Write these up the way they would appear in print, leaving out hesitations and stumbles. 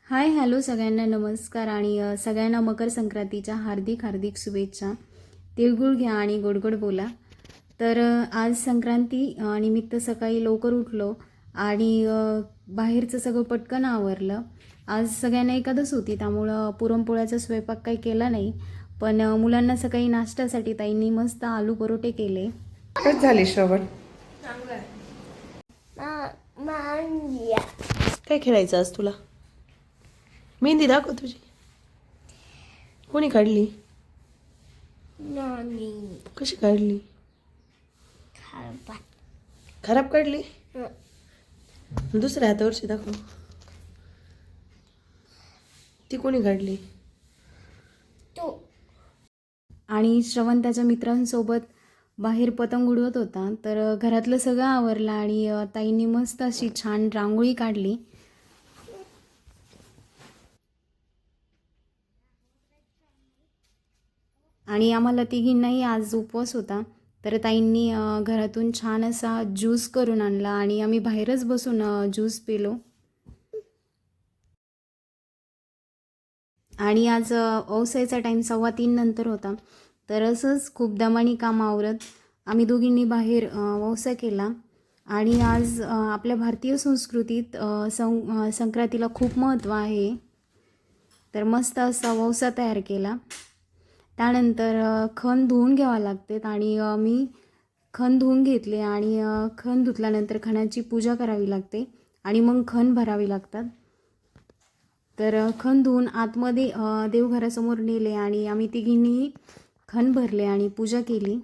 Hi hello सगळ्यांना नमस्कार आणि सगळ्यांना मकर संक्रांतीच्या हार्दिक हार्दिक शुभेच्छा. तिळगुळ घ्या आणि गोड गोड बोला. तर आज संक्रांती निमित्त सकाळी लवकर उठलो आणि बाहेरचं सगळं पटकन आवरलं. आज सगळ्यांना एकादश होती त्यामुळं पुरणपोळ्याचा स्वयंपाक काही केला नाही, पण मुलांना सकाळी नाश्त्यासाठी ताईंनी मस्त आलू परोठे केले. कट झाली श्रवण. काय खेळायचं आज तुला? मेहंदी दाखव तुझी. कोणी काढली? कशी काढली? खराब काढली? दुसऱ्या हातावरची दाखव. ती कोणी काढली? आणि श्रवण त्याच्या मित्रांसोबत बाहेर पतंग उडवत होता. तर घरातलं सगळं आवरलं आणि ताईंनी मस्त अशी छान रांगोळी काढली. आणि आम्हाला तिघींनाही आज उपवास होता. तर ताईंनी घरातून छान असा ज्यूस करून आणला आणि आम्ही बाहेरच बसून ज्यूस पिलो. आणि आज औसायचा टाईम 3:15 नंतर होता. तर असंच खूप दमानी काम आवरत आम्ही दोघींनी बाहेर वौसा केला. आणि आज आपल्या भारतीय संस्कृतीत संक्रांतीला खूप महत्त्व आहे. तर मस्त असा वौसा तयार केला. त्यानंतर खण धुवून घ्यावा लागते आणि मी खण धुवून घेतले आणि खण धुतल्यानंतर खणाची पूजा करावी लागते आणि मग खण भरावी लागतात. तर खण धुवून आतमध्ये देवघरासमोर नेले आणि आम्ही तिघींनी खण भरले आणि पूजा केली.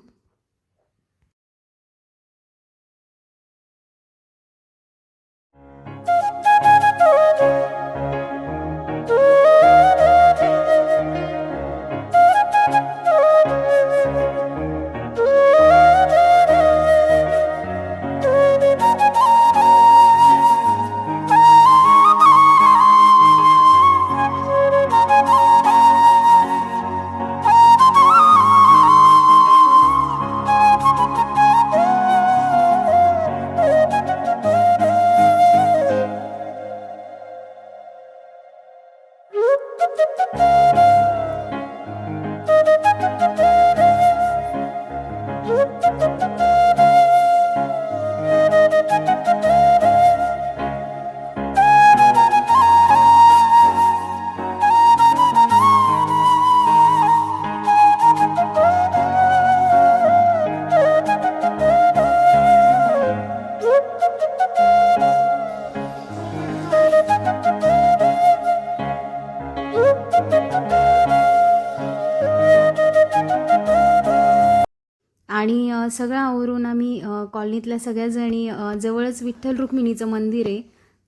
आणि सगळं आवरून आम्ही कॉलनीतल्या सगळ्याजणी जवळच विठ्ठल रुक्मिणीचं मंदिर आहे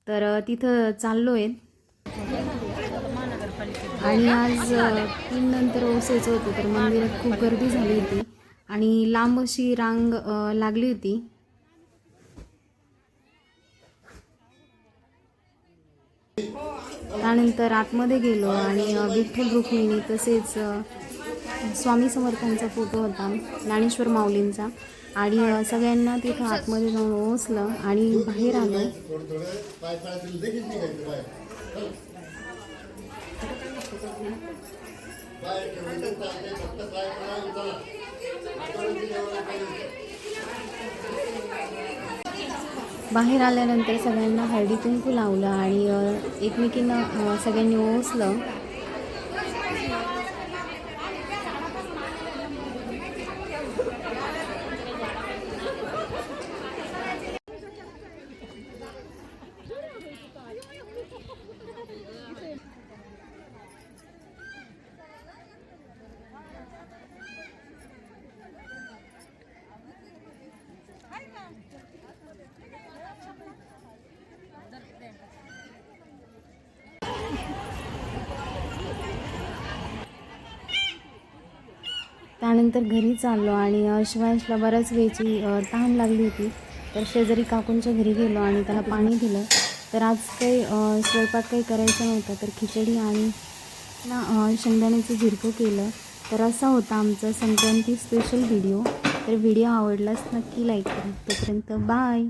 तर तिथं चाललो आहे. आणि आज 3 नंतर ओसायचं होतं तर मंदिरात खूप गर्दी झाली होती आणि लांब अशी रांग लागली होती. त्यानंतर आतमध्ये गेलो आणि विठ्ठल रुक्मिणी तसेच स्वामी समर्थांचा फोटो होता, ज्ञानेश्वर माऊलींचा. आणि सगळ्यांना तिथं आतमध्ये जाऊन ओसलं आणि बाहेर आलो. बाहेर आल्यानंतर सगळ्यांना हळदी कुंकू लावलं आणि एकमेकींना सगळ्यांनी ओसलं. त्यानंतर घरी चाललो आणि शिवांशला बऱ्याच वेळची तहान लागली होती. तर शेजारी काकूंच्या घरी गेलो आणि त्याला पाणी दिलं. तर आज काही स्वयंपाक काही करायचा नव्हता तर खिचडी आणि शेंगदाण्याचं झिरकं केलं. तर असा होता आमचा संक्रांती स्पेशल व्हिडिओ. तर व्हिडिओ आवडलाच नक्की लाईक करा. तोपर्यंत बाय.